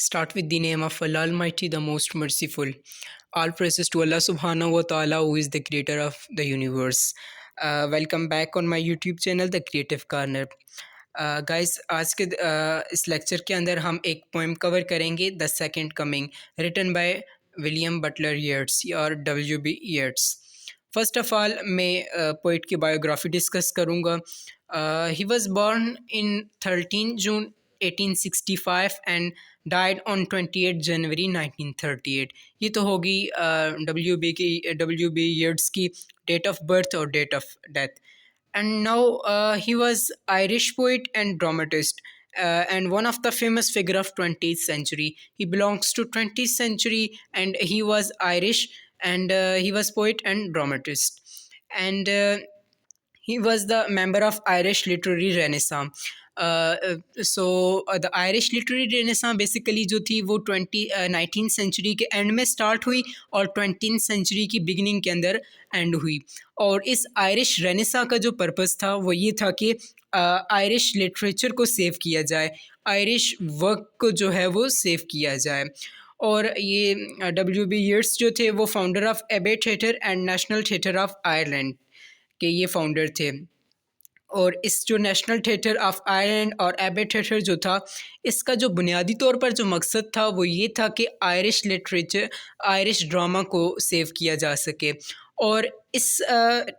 Start with the name of Allah Almighty, the Most Merciful. All praises to Allah Subhanahu wa Taala, who is the creator of the universe. Welcome back on my YouTube channel, The Creative Corner. Guys आज के इस lecture के अंदर हम एक poem cover करेंगे, the second coming, written by William Butler Yeats और WB Yeats. First of all मैं पोइट की बायोग्राफी डिस्कस करूँगा. He was born in 13 June 1865 and died on 28 January 1938. ये तो होगी WB येट्स की डेट ऑफ बर्थ और date of death. And now he was Irish poet and dramatist, and one of the famous figure of 20th century. He belongs to 20th century, and he was Irish, and he was poet and dramatist, and he was the member of Irish Literary Renaissance. The Irish Literary Renaissance basically जो थी वो 19th century के and में start हुई और 20th century की beginning के अंदर एंड हुई. और इस आयरिश रेनेसा का जो पर्पस था वो ये था कि आयरिश लिटरेचर को सेव किया जाए, आयरिश वर्क को जो है वो सेव किया जाए. और ये WB येट्स जो थे वो फाउंडर ऑफ एबे theatre and national theatre of Ireland के ये फाउंडर थे. और इस जो नेशनल थिएटर ऑफ आयरलैंड और एबे थिएटर जो था, इसका जो बुनियादी तौर पर जो मकसद था वो ये था कि आयरिश लिटरेचर, आयरिश ड्रामा को सेव किया जा सके. और इस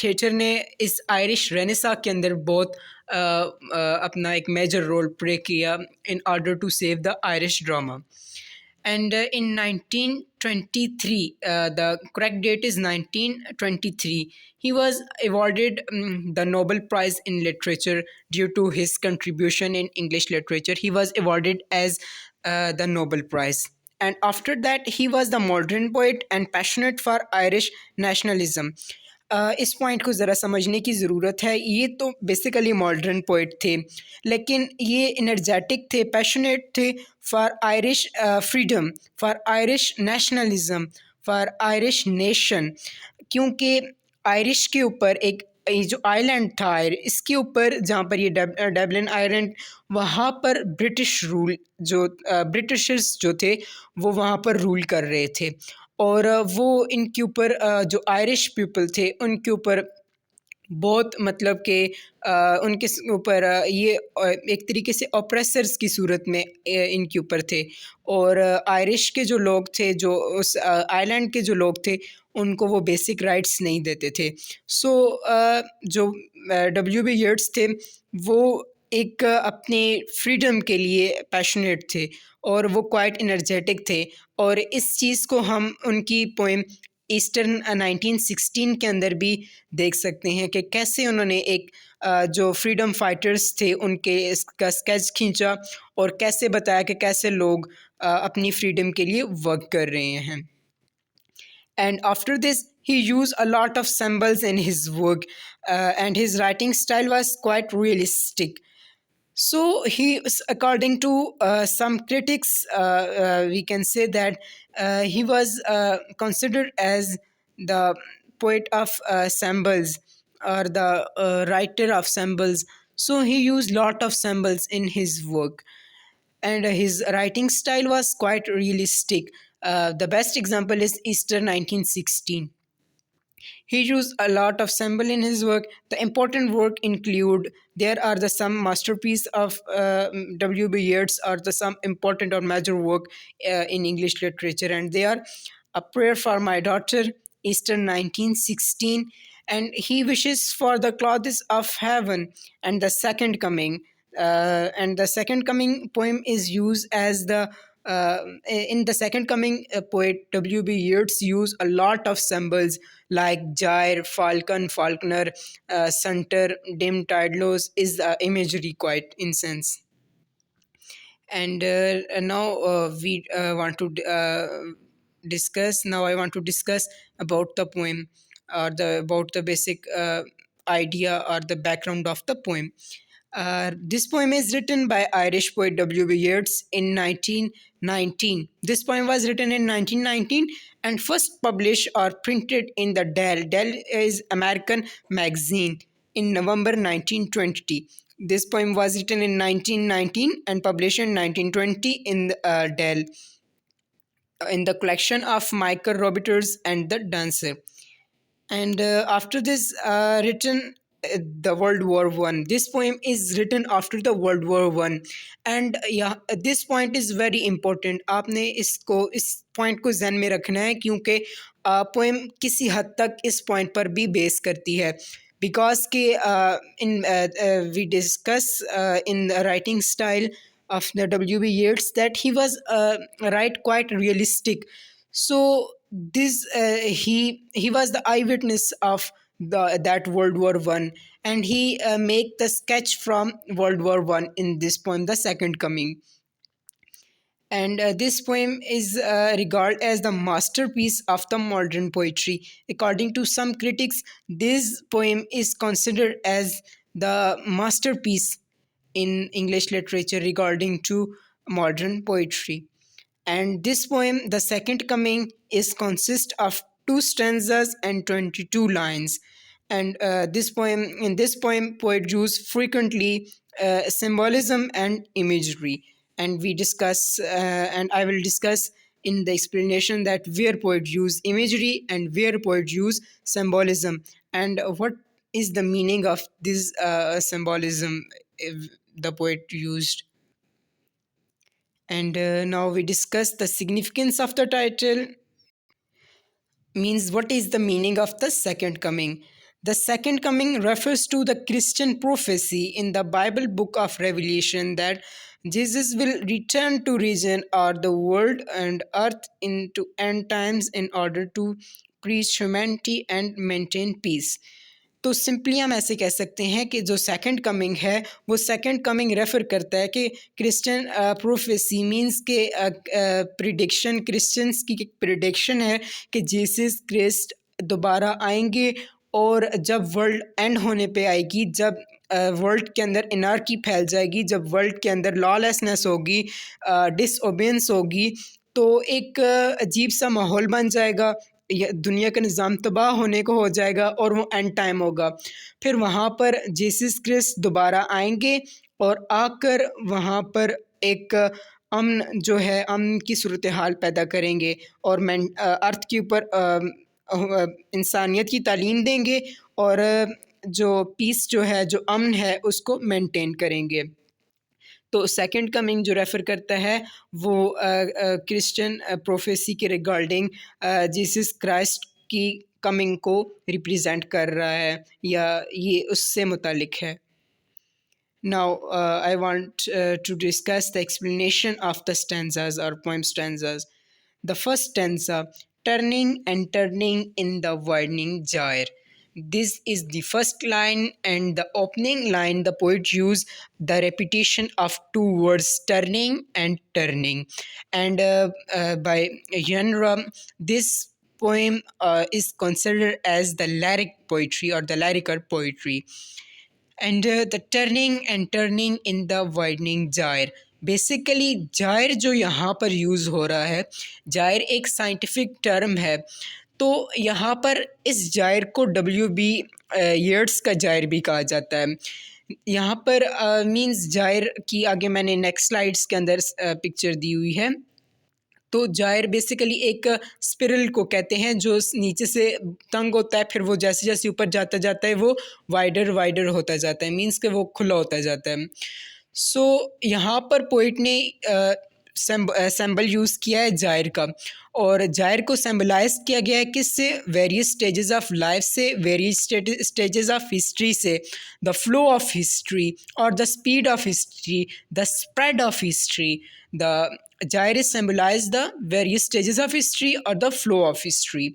थिएटर ने इस आयरिश रेनेसा के अंदर बहुत अपना एक मेजर रोल प्ले किया in order to save the Irish drama. And in 1923, the correct date is 1923, he was awarded the Nobel Prize in Literature due to his contribution in English literature. He was awarded as the Nobel Prize. And after that, he was the modern poet and passionate for Irish nationalism. इस point को ज़रा समझने की ज़रूरत है. ये तो basically modern poet थे, लेकिन ये इनर्जेटिक थे, पैशनेट थे for Irish freedom, for Irish nationalism, for Irish nation. क्योंकि आयरिश के ऊपर एक ये जो आइलैंड था इसके ऊपर, जहाँ पर ये डबलिन आइलैंड, वहाँ पर ब्रिटिश रूल जो ब्रिटिशर्स जो थे वो वहाँ पर रूल कर रहे थे. और वो इनके ऊपर जो आयरिश पीपल थे उनके ऊपर बहुत मतलब कि उनके ऊपर ये एक तरीके से ऑप्रेसर्स की सूरत में इनके ऊपर थे. और आयरिश के जो लोग थे, जो उस आइलैंड के जो लोग थे, उनको वो बेसिक राइट्स नहीं देते थे. सो जो WB येट्स थे वो एक अपने फ्रीडम के लिए पैशनेट थे और वो क्वाइट इनर्जेटिक थे. और इस चीज़ को हम उनकी पोएम ईस्टर्न 1916 के अंदर भी देख सकते हैं कि कैसे उन्होंने एक जो फ्रीडम फाइटर्स थे उनके इसका स्केच खींचा और कैसे बताया कि कैसे लोग अपनी फ्रीडम के लिए वर्क कर रहे हैं. And after this, he used a lot of symbols in his work, and his writing style was quite realistic. So he, according to some critics, we can say that he was considered as the poet of symbols, or the writer of symbols. So he used lot of symbols in his work, and his writing style was quite realistic. The best example is Easter 1916. He used a lot of symbol in his work. The important work include, there are the some masterpiece of WB Yeats, or the some important or major work in English literature, and they are A Prayer for My Daughter, Easter 1916, and He Wishes for the Clothes of Heaven, and The Second Coming. And The Second Coming poem is used as the in The Second Coming, poet WB Yeats used a lot of symbols like gyre, falcon, falconer, center, dim tidelos is the imagery quite in sense. And now we want to discuss. Now I want to discuss about the poem, or about the basic idea or the background of the poem. This poem is written by Irish poet WB Yeats in 1919. This poem was written in 1919 and first published or printed in the Dell. Dell is American magazine in November 1920. This poem was written in 1919 and published in 1920 in Dell, in the collection of Michael Roberts and the Dancer. And after this written the World War I. This poem is written after the World War I. And yeah, this point is very important. आपने इस point को ज़हन में रखना है, क्योंकि poem किसी हद तक इस point पर भी बेस करती है, because के in we discuss in the writing style of the WB Yeats that he was write quite realistic. So this he was the eyewitness of that World War I, and he make the sketch from World War I in this poem, The Second Coming. And this poem is regarded as the masterpiece of the modern poetry. According to some critics, this poem is considered as the masterpiece in English literature regarding to modern poetry. And this poem, The Second Coming, is consist of 2 stanzas and 22 lines. And in this poem, poet use frequently symbolism and imagery. And I will discuss in the explanation that where poet use imagery and where poet use symbolism, and what is the meaning of this symbolism the poet used. And now we discuss the significance of the title, means what is the meaning of the second coming. The second coming refers to the Christian prophecy in the Bible book of Revelation that Jesus will return to region or the world and earth into end times in order to preach humanity and maintain peace. تو simply ہم ایسے کہہ سکتے ہیں کہ جو second coming ہے وہ سیکنڈ کمنگ ریفر کرتا ہے کہ کرسچن پروفیسی مینس کے پریڈکشن، کرسچنس کی پریڈکشن ہے کہ جیسس کرسٹ دوبارہ آئیں گے، اور جب ورلڈ اینڈ ہونے پہ آئے گی، جب ورلڈ کے اندر انارکی پھیل جائے گی، جب ورلڈ کے اندر لا لیسنس ہوگی، ڈس اوبیئنس ہوگی، تو ایک عجیب سا ماحول بن جائے گا، دنیا کا نظام تباہ ہونے کو ہو جائے گا، اور وہ اینڈ ٹائم ہوگا. پھر وہاں پر جیسس کرسٹ دوبارہ آئیں گے اور آ کر وہاں پر ایک امن جو ہے، امن کی صورتحال پیدا کریں گے، اور ارتھ کے اوپر انسانیت کی تعلیم دیں گے، اور جو پیس جو ہے، جو امن ہے، اس کو مینٹین کریں گے. تو سیکنڈ کمنگ جو ریفر کرتا ہے وہ کرسچن پروفیسی کے ریگارڈنگ جیسس کرائسٹ کی کمنگ کو ریپریزینٹ کر رہا ہے، یا یہ اس سے متعلق ہے. Now I want to discuss the explanation of the stanzas or poem stanzas. The first stanza, turning and turning in the widening gyre. This is the first line, and the opening line the poet used the repetition of 2 words, turning and turning. And by genre, this poem is considered as the lyric poetry or the lyrical poetry. And the turning and turning in the widening gyre. Basically gyre جو یہاں پر use ہو رہا ہے، جائر ایک scientific term ہے، تو یہاں پر اس جائر کو WB یٹس کا جائر بھی کہا جاتا ہے. یہاں پر مینز جائر کی آگے میں نے نیکسٹ سلائڈس کے اندر پکچر دی ہوئی ہے. تو جائر بیسیکلی ایک اسپرل کو کہتے ہیں جو نیچے سے تنگ ہوتا ہے، پھر وہ جیسے جیسے اوپر جاتا جاتا ہے وہ وائڈر ہوتا جاتا ہے، مینس کہ وہ کھلا ہوتا جاتا ہے. سو یہاں پر پوئٹ نے سیمبل یوز کیا ہے جائر کا، اور جائر کو سیمبلائز کیا گیا ہے کس سے؟ ویریس اسٹیجز آف لائف سے، ویریس اسٹیجز آف ہسٹری سے. دا فلو آف ہسٹری اور the speed of history, the spread of history. The gyre is symbolises the various stages of history اور دا فلو آف ہسٹری.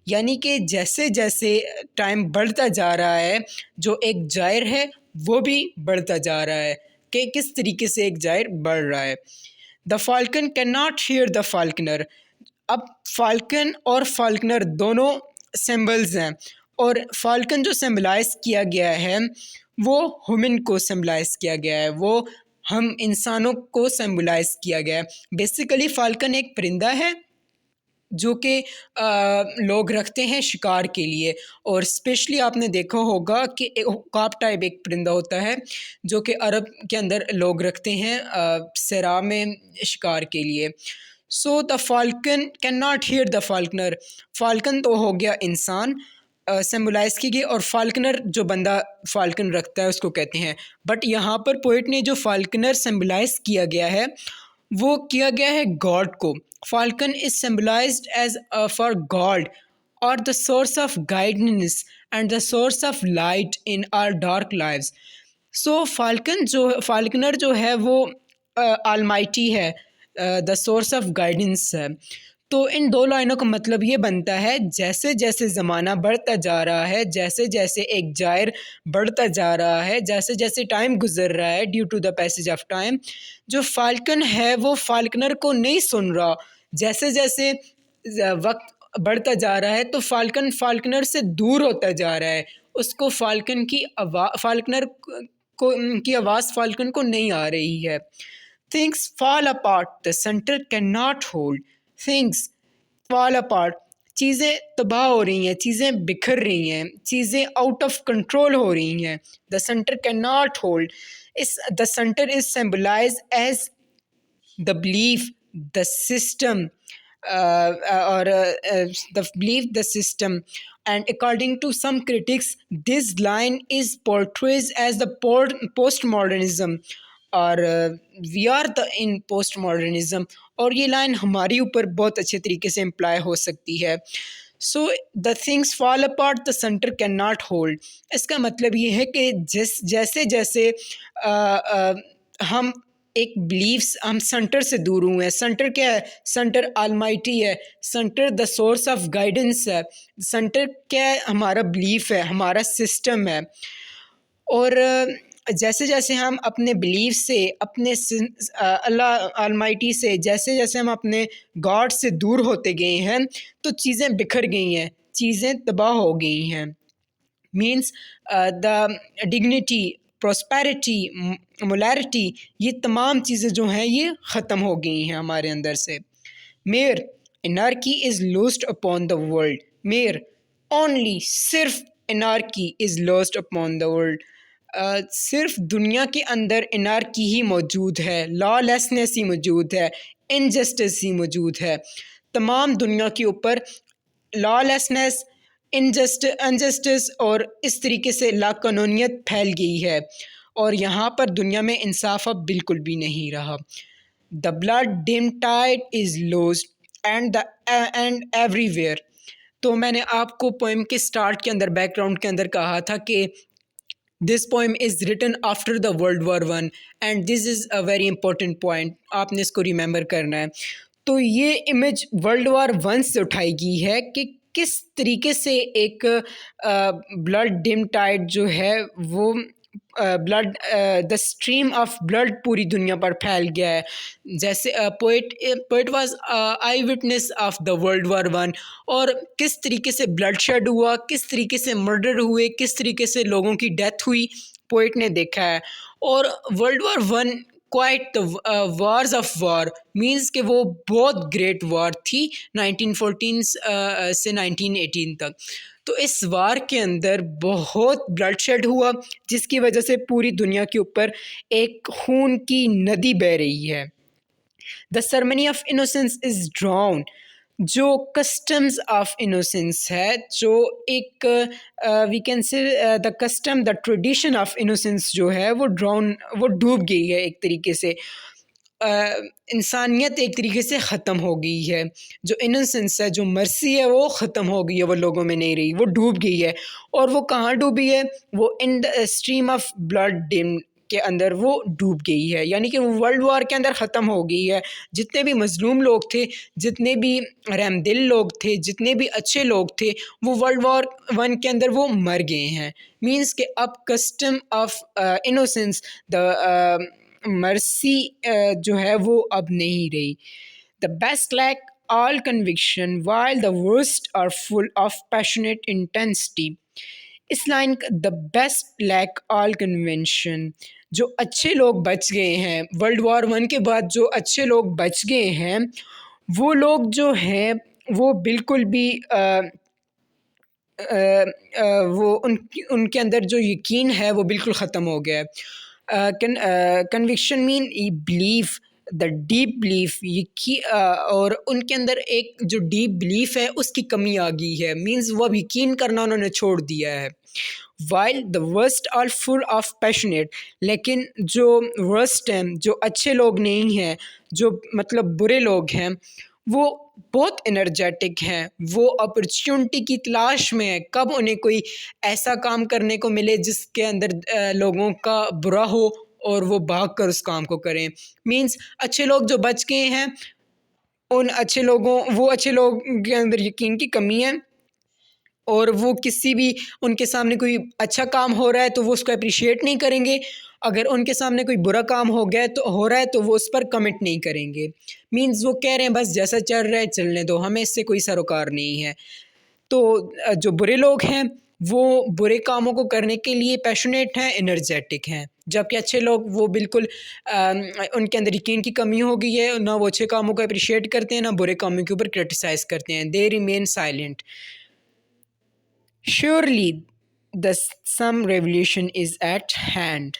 یعنی کہ جیسے جیسے time بڑھتا جا رہا ہے، جو ایک جائر ہے وہ بھی بڑھتا جا رہا ہے، کہ کس طریقے سے ایک جائر بڑھ رہا ہے. دا falcon can not hear the Falconer. اب فالکن اور فالکنر دونوں سمبلز ہیں، اور فالکن جو سمبلائز کیا گیا ہے وہ ہیومن کو سمبلائز کیا گیا ہے، وہ ہم انسانوں کو سمبلائز کیا گیا ہے. بیسیکلی فالکن ایک پرندہ ہے، جو کہ لوگ رکھتے ہیں شکار کے لیے. اور اسپیشلی آپ نے دیکھا ہوگا کہ عقاب ٹائپ ایک پرندہ ہوتا ہے جو کہ عرب کے اندر لوگ رکھتے ہیں صحرا میں شکار کے لیے. So the falcon can not hear the falconer. Falcon تو ہو گیا انسان سمبلائز کی گئی، اور فالکنر جو بندہ فالکن رکھتا ہے اس کو کہتے ہیں. بٹ یہاں پر پوئٹ نے جو فالکنر سمبلائز کیا گیا ہے وہ کیا گیا ہے گاڈ کو. Falcon is symbolised as for God اور the source of guidance and the source of light in our dark lives. So falconer جو ہے وہ آلمائٹی ہے، دا سورس آف گائیڈنس ہے. تو ان دو لائنوں کا مطلب یہ بنتا ہے جیسے جیسے زمانہ بڑھتا جا رہا ہے، جیسے جیسے ایک جائر بڑھتا جا رہا ہے، جیسے جیسے ٹائم گزر رہا ہے due to the passage of time, جو فالکن ہے وہ فالکنر کو نہیں سن رہا. جیسے جیسے وقت بڑھتا جا رہا ہے تو فالکن فالکنر سے دور ہوتا جا رہا ہے، اس کو فالکنر کی آواز فالکن کو نہیں آ رہی ہے. Things fall apart, the center cannot hold. Things fall apart. چیزیں تباہ ہو رہی ہیں، چیزیں بکھر رہی ہیں، چیزیں آؤٹ آف کنٹرول ہو رہی ہیں. The center cannot hold. The center is symbolized as the belief, the system, the belief, the system. And according to some critics, this line is portrayed as the postmodernism, اور we are the in postmodernism. اور یہ line ہماری اوپر بہت اچھے طریقے سے employee ہو سکتی ہے. So the things fall apart the centre can not hold. اس کا مطلب یہ ہے کہ جیسے جیسے ہم ایک بلیفس ہم سینٹر سے دور ہوئے ہیں. سینٹر کیا ہے؟ سینٹر آلمائٹی ہے. Centre the source of guidance ہے. سینٹر کیا ہے؟ ہمارا بلیف ہے، ہمارا سسٹم ہے. اور جیسے جیسے ہم اپنے بلیف سے، اپنے اللہ آلمائٹی سے، جیسے جیسے ہم اپنے گاڈ سے دور ہوتے گئے ہیں تو چیزیں بکھر گئی ہیں، چیزیں تباہ ہو گئی ہیں. مینس دا ڈگنیٹی، پراسپیرٹی، مولیرٹی، یہ تمام چیزیں جو ہیں یہ ختم ہو گئی ہیں ہمارے اندر سے. Mere anarchy is loosed upon the world. Mere only, صرف anarchy is loosed upon the world. صرف دنیا کے اندر انارکی ہی موجود ہے، لا لیسنس ہی موجود ہے، انجسٹس ہی موجود ہے. تمام دنیا کے اوپر لا لیسنس، انجسٹس اور اس طریقے سے لا قانونیت پھیل گئی ہے، اور یہاں پر دنیا میں انصاف اب بالکل بھی نہیں رہا. The blood dimmed tide is loosed and everywhere. تو میں نے آپ کو پوئم کے سٹارٹ کے اندر، بیک گراؤنڈ کے اندر کہا تھا کہ this poem is written after the world war one and this is a very important point. آپ نے اس کو ریممبر کرنا ہے. تو یہ امیج ورلڈ وار ون سے اٹھائی گئی ہے کہ کس طریقے سے ایک بلڈ ڈم ٹائڈ جو ہے وہ blood, the stream of blood پوری دنیا پر پھیل گیا ہے. جیسے poet was eye witness of the world war one, اور کس طریقے سے بلڈ شیڈ ہوا، کس طریقے سے مرڈر ہوئے، کس طریقے سے لوگوں کی ڈیتھ ہوئی، پوئٹ نے دیکھا ہے. اور world war one quite wars of war, means کہ وہ بہت گریٹ وار تھی 1914 سے 1918 تک. تو اس وار کے اندر بہت بلڈ شیڈ ہوا، جس کی وجہ سے پوری دنیا کے اوپر ایک خون کی ندی بہہ رہی ہے. The ceremony of innocence is drowned. جو کسٹمز آف انوسنس ہے، جو ایک we can say the custom, the tradition of innocence جو ہے وہ ڈراؤن، وہ ڈوب گئی ہے ایک طریقے سے. انسانیت ایک طریقے سے ختم ہو گئی ہے. جو انوسنس ہے، جو مرسی ہے، وہ ختم ہو گئی ہے، وہ لوگوں میں نہیں رہی، وہ ڈوب گئی ہے. اور وہ کہاں ڈوبی ہے؟ وہ in the stream of blood dimmed کے اندر وہ ڈوب گئی ہے. یعنی کہ وہ ورلڈ وار کے اندر ختم ہو گئی ہے. جتنے بھی مظلوم لوگ تھے، جتنے بھی رحم دل لوگ تھے، جتنے بھی اچھے لوگ تھے، وہ ورلڈ وار ون کے اندر وہ مر گئے ہیں. مینس کہ اب کسٹم آف انوسنس، دا مرسی جو ہے وہ اب نہیں رہی. The best lack all conviction while the worst are full of passionate intensity. اس لائن کا the best lack all convention, جو اچھے لوگ بچ گئے ہیں ورلڈ وار ون کے بعد، جو اچھے لوگ بچ گئے ہیں وہ لوگ جو ہیں وہ بالکل بھی وہ ان کے اندر جو یقین ہے وہ بالکل ختم ہو گیا ہے. Conviction mean belief, the deep belief, اور ان کے اندر ایک جو ڈیپ بلیف ہے اس کی کمی آ گئی ہے، مینز وہ اب یقین کرنا انہوں نے چھوڑ دیا ہے. While the worst are full of passionate, لیکن جو ورسٹ ہیں، جو اچھے لوگ نہیں ہیں، جو مطلب برے لوگ ہیں، وہ بہت انرجیٹک ہیں، وہ اپرچونٹی کی تلاش میں ہے، کب انہیں کوئی ایسا کام کرنے کو ملے جس کے اندر لوگوں کا برا ہو اور وہ بھاگ کر اس کام کو کریں. مینس اچھے لوگ جو بچ گئے ہیں، وہ اچھے لوگوں کے اندر یقین کی کمی ہے، اور وہ کسی بھی ان کے سامنے کوئی اچھا کام ہو رہا ہے تو وہ اس کو اپریشیٹ نہیں کریں گے، اگر ان کے سامنے کوئی برا کام ہو رہا ہے تو وہ اس پر کمنٹ نہیں کریں گے. مینز وہ کہہ رہے ہیں بس جیسا چل رہا ہے چلنے دو، ہمیں اس سے کوئی سروکار نہیں ہے. تو جو برے لوگ ہیں وہ برے کاموں کو کرنے کے لیے پیشنیٹ ہیں، انرجیٹک ہیں، جبکہ اچھے لوگ وہ بالکل ان کے اندر یقین کی کمی ہو گئی ہے، نہ وہ اچھے کاموں کو اپریشیٹ کرتے ہیں، نہ برے کاموں کے اوپر کرٹیسائز کرتے ہیں. They remain silent. Surely the some revolution is at hand.